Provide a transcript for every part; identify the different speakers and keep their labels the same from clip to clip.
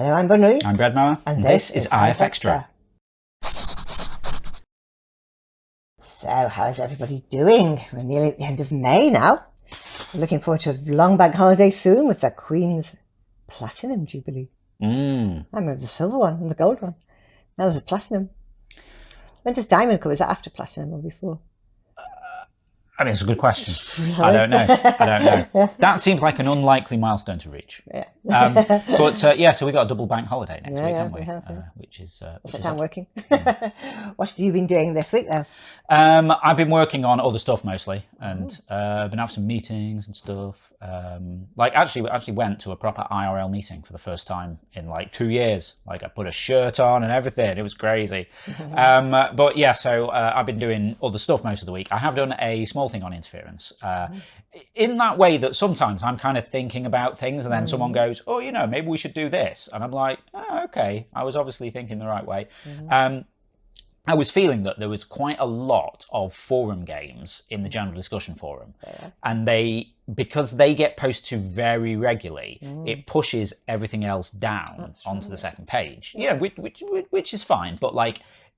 Speaker 1: Hello, I'm Bunry.
Speaker 2: I'm Breadmiller,
Speaker 1: and this is
Speaker 2: IFXtra.
Speaker 1: So, how's everybody doing? We're nearly at the end of May now. We're looking forward to a long bank holiday soon with the Queen's Platinum Jubilee. I remember the silver one and the gold one. Now there's a platinum. When does diamond come? Is that after platinum or before?
Speaker 2: I mean, it's a good question. I don't know. That seems like an unlikely milestone to reach.
Speaker 1: Yeah.
Speaker 2: So we got a double bank holiday next week, haven't we? Which is
Speaker 1: I'm working. What have you been doing this week, though?
Speaker 2: I've been working on other stuff mostly, and been having some meetings and stuff. Actually went to a proper IRL meeting for the first time in like 2 years. Like I put a shirt on and everything. It was crazy. So I've been doing other stuff most of the week. I have done a small thing on interference. In that way that sometimes I'm kind of thinking about things and then someone goes, oh, maybe we should do this. And I'm like, oh, okay. I was obviously thinking the right way. I was feeling that there was quite a lot of forum games in the general discussion forum. And because they get posted to very regularly, it pushes everything else down onto the second page. Which is fine, but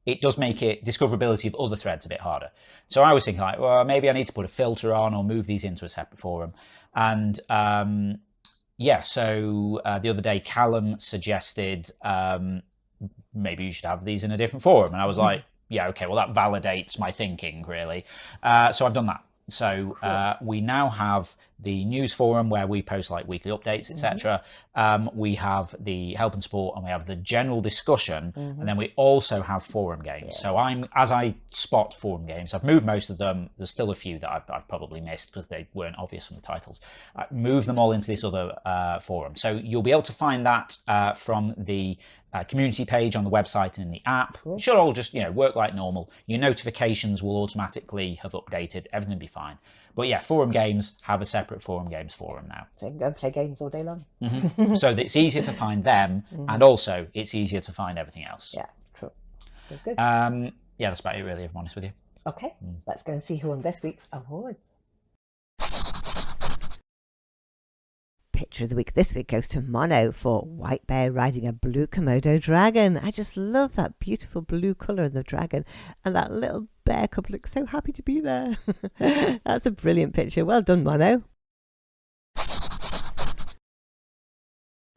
Speaker 2: it does make discoverability of other threads a bit harder. So I was thinking well, maybe I need to put a filter on or move these into a separate forum. And the other day Callum suggested maybe you should have these in a different forum. And I was like, yeah, okay, well, that validates my thinking, really. So I've done that. So we now have the news forum where we post weekly updates, etc. We have the help and support, and we have the general discussion, and then we also have forum games. So as I spot forum games, I've moved most of them. There's still a few that I've probably missed because they weren't obvious from the titles. I move them all into this other forum. So you'll be able to find that from the community page on the website and in the app. It should all just work like normal. Your notifications will automatically have updated. Everything will be fine. But yeah, forum games have a separate forum games forum now.
Speaker 1: So you can go and play games all day long.
Speaker 2: So it's easier to find them, and also it's easier to find everything else.
Speaker 1: Yeah, true. Good.
Speaker 2: That's about it, really, if I'm honest with you.
Speaker 1: Okay, let's go and see who won this week's awards. Picture of the week this week goes to Mono for White Bear riding a blue Komodo dragon. I just love that beautiful blue colour of the dragon, and that little bear cub looks so happy to be there. That's a brilliant picture. Well done, Mono.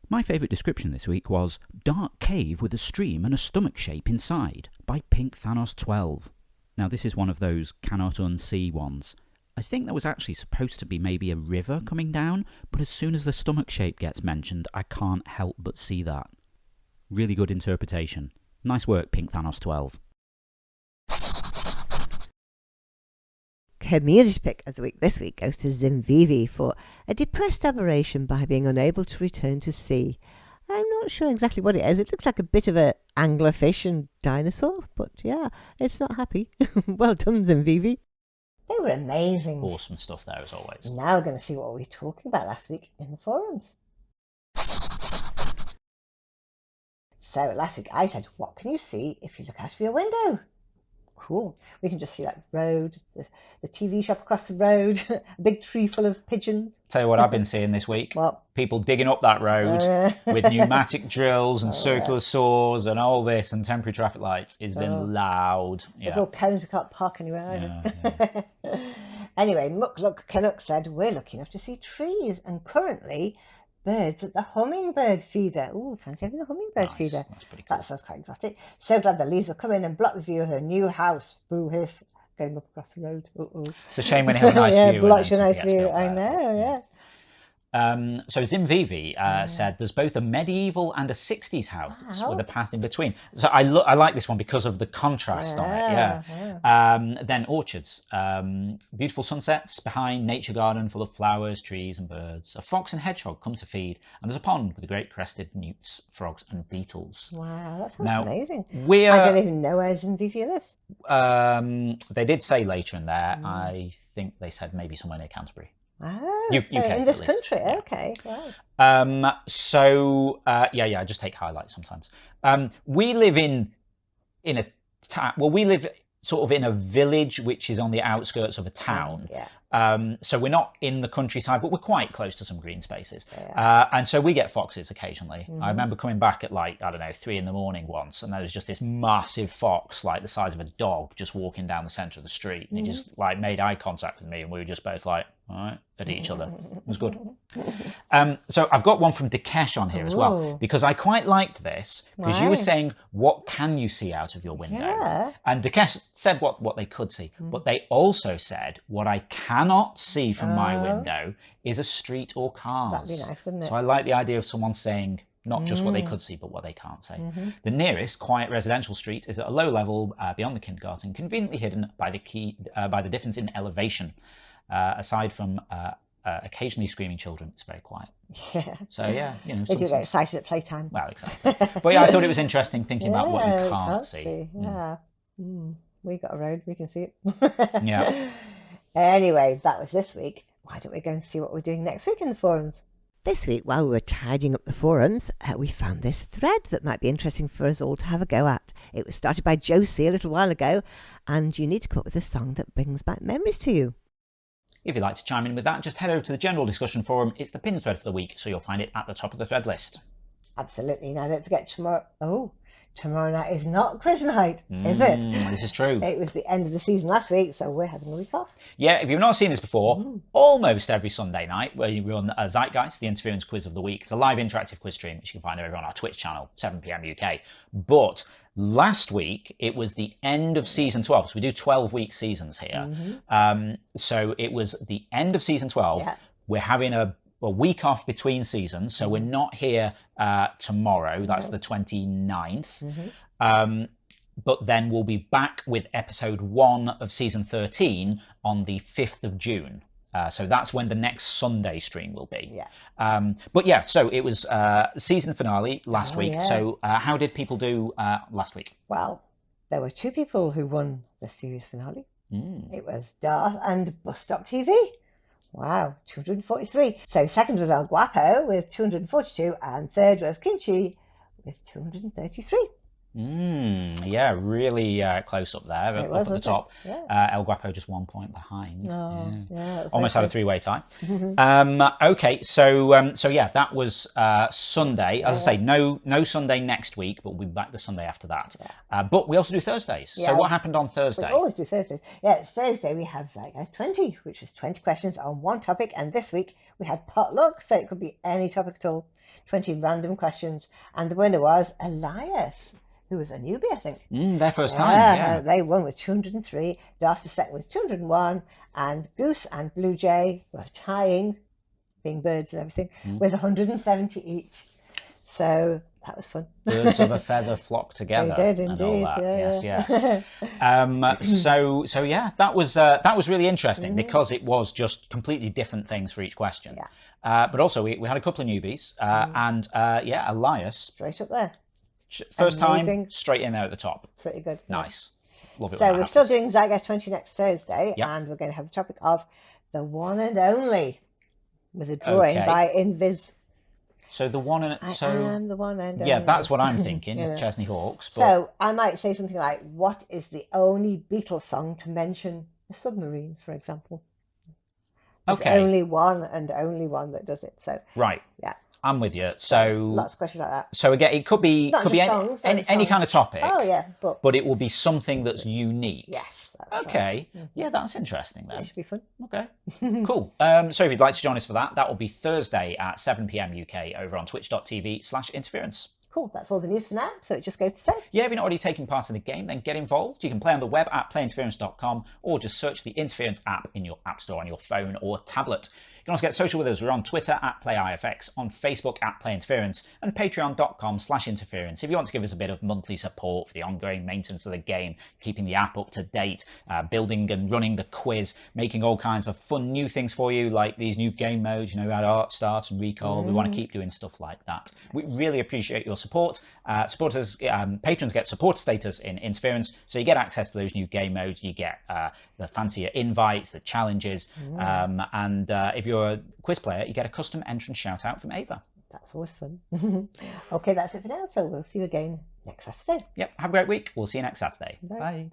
Speaker 3: My favourite description this week was Dark Cave with a stream and a stomach shape inside by Pink Thanos 12. Now this is one of those cannot unsee ones. I think there was actually supposed to be maybe a river coming down, but as soon as the stomach shape gets mentioned, I can't help but see that. Really good interpretation. Nice work, Pink Thanos 12.
Speaker 1: Community pick of the week this week goes to Zimvivi for a depressed aberration by being unable to return to sea. I'm not sure exactly what it is. It looks like a bit of a anglerfish and dinosaur, but yeah, it's not happy. Well done, Zimvivi. They were amazing.
Speaker 2: Awesome stuff there, as always.
Speaker 1: Now we're going to see what we were talking about last week in the forums. So last week I said, what can you see if you look out of your window? Cool. We can just see the road, the TV shop across the road, a big tree full of pigeons.
Speaker 2: Tell you what I've been seeing this week.
Speaker 1: What?
Speaker 2: People digging up that road with pneumatic drills and circular saws and all this, and temporary traffic lights. It's been loud.
Speaker 1: There's all cones, we can't park anywhere either. Anyway, Muck Canuck said, we're lucky enough to see trees, and currently birds at the hummingbird feeder. Ooh, fancy having a hummingbird feeder.
Speaker 2: That's pretty cool.
Speaker 1: That sounds quite exotic. So glad the leaves will come in and block the view of her new house. Boo hiss. Going up across the road.
Speaker 2: It's a shame when you have a nice view.
Speaker 1: Blocks your nice view. I know, yeah.
Speaker 2: So Zimvivi said there's both a medieval and a 60s house with a path in between. So I like this one because of the contrast on it. Then orchards, beautiful sunsets behind, nature garden full of flowers, trees and birds. A fox and hedgehog come to feed, and there's a pond with the great crested newts, frogs and beetles.
Speaker 1: Wow, that sounds amazing.
Speaker 2: I
Speaker 1: don't even know where Zimvivi lives.
Speaker 2: They did say later in there. I think they said maybe somewhere near Canterbury.
Speaker 1: Oh,
Speaker 2: UK,
Speaker 1: in this country,
Speaker 2: yeah.
Speaker 1: Okay. Wow.
Speaker 2: I just take highlights sometimes. We live we live sort of in a village which is on the outskirts of a town.
Speaker 1: Yeah.
Speaker 2: So we're not in the countryside, but we're quite close to some green spaces.
Speaker 1: Yeah.
Speaker 2: And so we get foxes occasionally. I remember coming back at like, I don't know, 3 a.m. once, and there was just this massive fox, like the size of a dog, just walking down the centre of the street. And he just like made eye contact with me, and we were just both like, all right, at each other. It was good. So I've got one from Dikesh on here as well, because I quite liked this, because you were saying, what can you see out of your window?
Speaker 1: Yeah.
Speaker 2: And Dikesh said what they could see, but they also said, what I cannot see from my window is a street or cars.
Speaker 1: That'd be nice, wouldn't it?
Speaker 2: So I like the idea of someone saying not just what they could see, but what they can't see. The nearest quiet residential street is at a low level beyond the kindergarten, conveniently hidden by the difference in elevation. Aside from occasionally screaming children, it's very quiet.
Speaker 1: Yeah.
Speaker 2: So yeah, you know,
Speaker 1: They do get excited at playtime.
Speaker 2: well, exactly. But yeah, I thought it was interesting thinking about what you can't see.
Speaker 1: Yeah. We got a road, we can see it.
Speaker 2: Yeah.
Speaker 1: Anyway, that was this week. Why don't we go and see what we're doing next week in the forums? This week, while we were tidying up the forums, we found this thread that might be interesting for us all to have a go at. It was started by Josie a little while ago, and you need to come up with a song that brings back memories to you.
Speaker 2: If you'd like to chime in with that, just head over to the general discussion forum. It's the pinned thread for the week, so you'll find it at the top of the thread list.
Speaker 1: Absolutely. Now, don't forget tomorrow night is not quiz night, is it?
Speaker 2: This is true.
Speaker 1: It was the end of the season last week, so we're having a week off.
Speaker 2: Yeah, if you've not seen this before, almost every Sunday night, where you run Zeitgeist, the Interference Quiz of the Week. It's a live interactive quiz stream, which you can find over on our Twitch channel, 7 p.m. UK. But last week, it was the end of season 12. So we do 12-week seasons here. So it was the end of season 12. Yeah. We're having a week off between seasons, so we're not here tomorrow. That's the 29th. But then we'll be back with episode 1 of season 13 on the 5th of June. So that's when the next Sunday stream will be. Yeah. But yeah, so it was season finale last week. Yeah. So how did people do last week?
Speaker 1: Well, there were 2 people who won the series finale. It was Darth and Bus Stop TV. Wow, 243. So second was El Guapo with 242, and third was Kimchi with 233.
Speaker 2: Yeah, really close up there, up at the top. Yeah. El Guapo just 1 point behind. Almost had a 3-way tie. Okay, so yeah, that was Sunday. As I say, no Sunday next week, but we'll be back the Sunday after that. Yeah. But we also do Thursdays. Yeah. So what happened on Thursday?
Speaker 1: We always do Thursdays. Yeah, Thursday we have Zeitgeist 20, which was 20 questions on one topic, and this week we had potluck, so it could be any topic at all. 20 random questions, and the winner was Elias, who was a newbie, I think.
Speaker 2: Their first time, yeah.
Speaker 1: They won with 203, Darth was second with 201, and Goose and Blue Jay were tying, being birds and everything, with 170 each. So that was fun.
Speaker 2: Birds of a feather flock together.
Speaker 1: They did indeed,
Speaker 2: Yes. So yeah, that was really interesting because it was just completely different things for each question. Yeah. But also we had a couple of newbies, and Elias.
Speaker 1: Straight up there.
Speaker 2: First time, straight in there at the top.
Speaker 1: Pretty good.
Speaker 2: Nice. Love it.
Speaker 1: So we're still doing Zeitgeist 20 next Thursday, and we're going to have the topic of the one and only, with a drawing by Invis.
Speaker 2: So the one and
Speaker 1: I am the one and only.
Speaker 2: Yeah, that's what I'm thinking. Chesney Hawks. But...
Speaker 1: So I might say something like, "What is the only Beatles song to mention a submarine?" For example. There's only one and only one that does it. So
Speaker 2: right.
Speaker 1: Yeah.
Speaker 2: I'm with you. So
Speaker 1: lots of questions like that.
Speaker 2: So again, it could be any kind of topic.
Speaker 1: Oh yeah,
Speaker 2: but it will be something that's unique.
Speaker 1: Yes. That's
Speaker 2: right. Yeah, that's interesting then.
Speaker 1: That should be fun.
Speaker 2: Okay, cool. So if you'd like to join us for that will be Thursday at 7 p.m. UK over on twitch.tv/interference.
Speaker 1: Cool, that's all the news for now, so it just goes to say.
Speaker 2: Yeah, if you're not already taking part in the game, then get involved. You can play on the web at playinterference.com, or just search the Interference app in your app store on your phone or tablet. You can also get social with us. We're on Twitter at PlayIFX, on Facebook at PlayInterference, and patreon.com/interference. If you want to give us a bit of monthly support for the ongoing maintenance of the game, keeping the app up to date, building and running the quiz, making all kinds of fun new things for you, like these new game modes, we had Art Start and Recall. We want to keep doing stuff like that. We really appreciate your support. Patrons get support status in Interference, so you get access to those new game modes. You get the fancier invites, the challenges, and if you're a quiz player, you get a custom entrance shout out from Ava.
Speaker 1: That's always fun. Okay, that's it for now. So we'll see you again next Saturday.
Speaker 2: Yep, have a great week. We'll see you next Saturday.
Speaker 1: Bye.
Speaker 2: Bye.